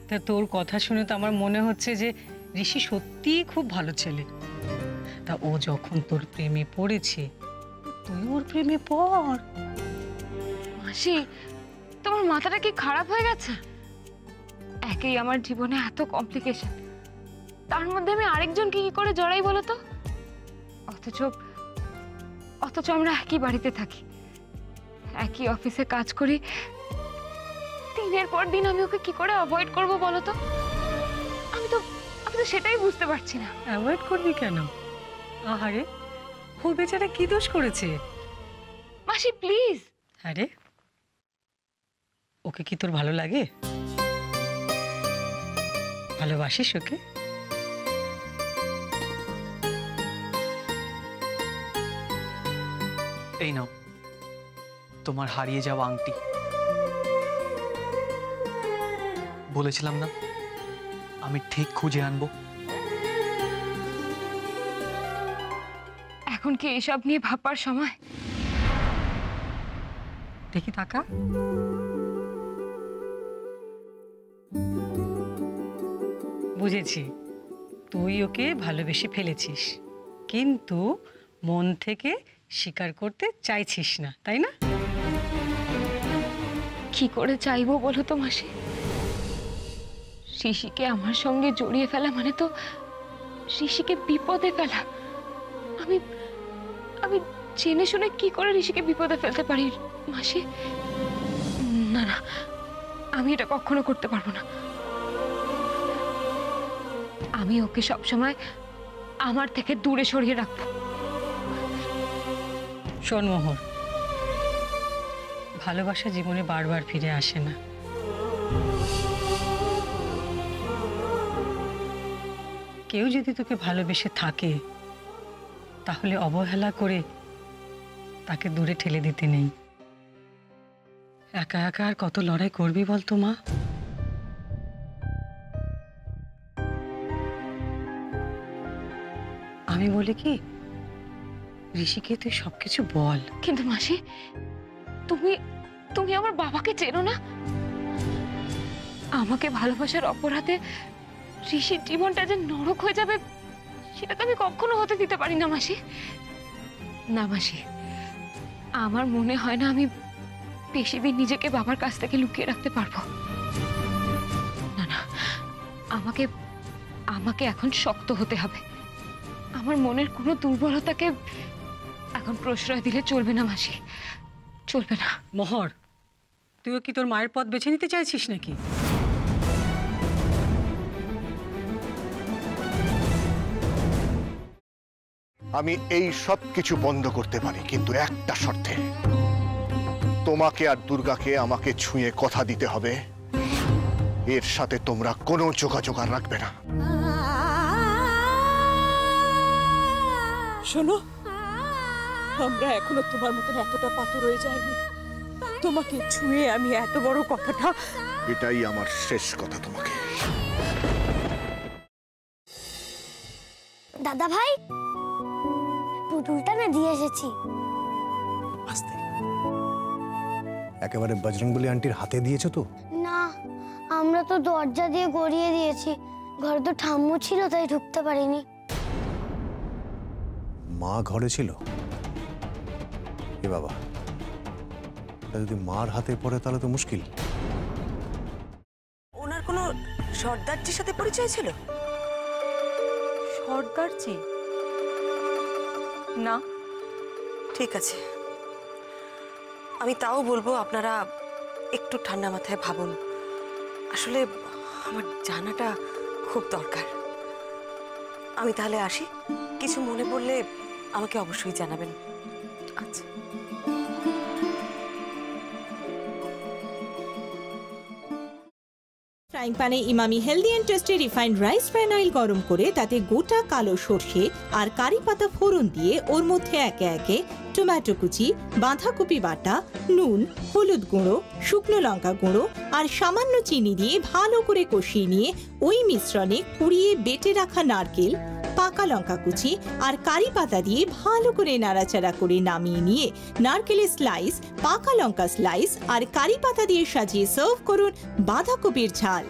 তা তোর কথা শুনে তো আমার মনে হচ্ছে যে ঋষি সত্যিই খুব ভালো ছেলে। তা ও যখন তোর প্রেমে পড়েছে, তুই ওর প্রেমে পড়। মাসি, তোমার মাথাটা কি খারাপ হয়ে গেছে? একেই আমার জীবনে এত কমপ্লিকেশন, তার মধ্যে আমি আরেকজনকে কি করে জড়াই বলো তো? অথচ আমরা একই বাড়িতে থাকি, একই অফিসে কাজ করি। দিনের পর দিন আমি ওকে কি করে অ্যাভয়েড করব বলো তো? আমি তো সেটাই বুঝতে পারছি না। অ্যাভয়েড করবি কেন? আহারে, ও বেচারা কি দোষ করেছে? মাসি প্লিজ। আরে, ওকে কি তোর ভালো লাগে? ভালোবাসিস ওকে? এই নাও তোমার হারিয়ে যাওয়া আংটি। বলেছিলাম না আমি ঠিক খুঁজে আনবো। এখন কি এসব নিয়ে ভাববার সময়? দেখি টাকা। বুঝেছি, তুই ওকে ভালোবেসে ফেলেছিস, কিন্তু মন থেকে স্বীকার করতে চাইছিস না, তাই না? কি করে চাইবো বলো তো মাসি? ঋষিকে আমার সঙ্গে জড়িয়ে ফেলা মানে তো ঋষিকে বিপদে ফেলা। আমি জেনে শুনে কি করে ঋষিকে বিপদে ফেলতে পারি মাসি? না না, আমি এটা কখনো করতে পারবো না। আমি ওকে সবসময় আমার থেকে দূরে সরিয়ে রাখবো। শোন মোহর, ভালোবাসা জীবনে বারবার ফিরে আসে না। কেউ যদি তোকে ভালোবেসে থাকে, তাহলে অবহেলা করে তাকে দূরে ঠেলে দিতে নেই। একা একা আর কত লড়াই করবি বলতো মা? আমি বলি কি, ঋষিকে তুই সবকিছু বল। কিন্তু মাসি, তুমি আমার বাবাকে চেনো না? আমাকে ভালোবাসার অপরাধে ঋষির জীবনটা যে নরক হয়ে যাবে, সেটা তো আমি কখনো হতে দিতে পারি না মাসি। না মাসি, আমার মনে হয় না আমি বেশি দিন নিজেকে বাবার কাছ থেকে লুকিয়ে রাখতে পারবো। না না, আমাকে এখন শক্ত হতে হবে। আমার মনের কোনো দুর্বলতাকে এখন প্রশ্রয় দিলে চলবে না মাসি, চলবে না। মোহর, তুইও কি তোর মায়ের পথ বেছে নিতে চাইছিস নাকি? আমি এই সব কিছু বন্ধ করতে পারি, কিন্তু একটা শর্তে। তোমাকে আর দুর্গাকে আমাকে ছুঁয়ে কথা দিতে হবে, এর সাথে তোমরা কোনো যোগাযোগ আর রাখবে না। শোনো, আমরা এখনো তোমার মতন এতটা পাথর হয়ে যায়নি। তোমাকে ছুঁয়ে আমি এত বড় কথাটা, এটাই আমার শেষ কথা তোমাকে। দাদা ভাই, পুতুলটা না দিয়ে এসেছি। আস্তে, একেবারে বজরংবলী আন্টির হাতে দিয়েছো তো? না, আমরা তো দরজা দিয়ে গড়িয়ে দিয়েছি। ঘরে তো ঠাম্মু ছিল, তাই ঢুকতে পারিনি। মা ঘরে ছিল? এ বাবা, যদি মার হাতে পড়ে তাহলে তো মুশকিল। ওনার কোনো সর্দারজির সাথে পরিচয় ছিল? সর্দারজি? না। ঠিক আছে, আমি তাও বলবো আপনারা একটু ঠান্ডা মাথায় ভাবুন। আসলে আমার জানাটা খুব দরকার। আমি তাহলে আসি, কিছু মনে পড়লে আমাকে অবশ্যই জানাবেন। আচ্ছা। ফ্রাইং প্যানে Emami healthy and tasty refined rice bran oil গরম করে তাতে গোটা কালো সর্ষে আর কারি পাতা ফোড়ন দিয়ে ওর মধ্যে একে একে টমেটো কুচি, বাঁধাকপি বাটা, নুন, হলুদ গুঁড়ো, শুকনো লঙ্কা গুঁড়ো আর সামান্য চিনি দিয়ে ভালো করে কষিয়ে নিয়ে ওই মিশ্রণে কুড়িয়ে বেটে রাখা নারকেল, পাকা লঙ্কা কুচি আর কারি পাতা দিয়ে ভালো করে নাড়াচাড়া করে নামিয়ে নিয়ে নারকেলের স্লাইস, পাকা লঙ্কা স্লাইস আর কারি পাতা দিয়ে সাজিয়ে সার্ভ করুন বাঁধাকপির ঝাল।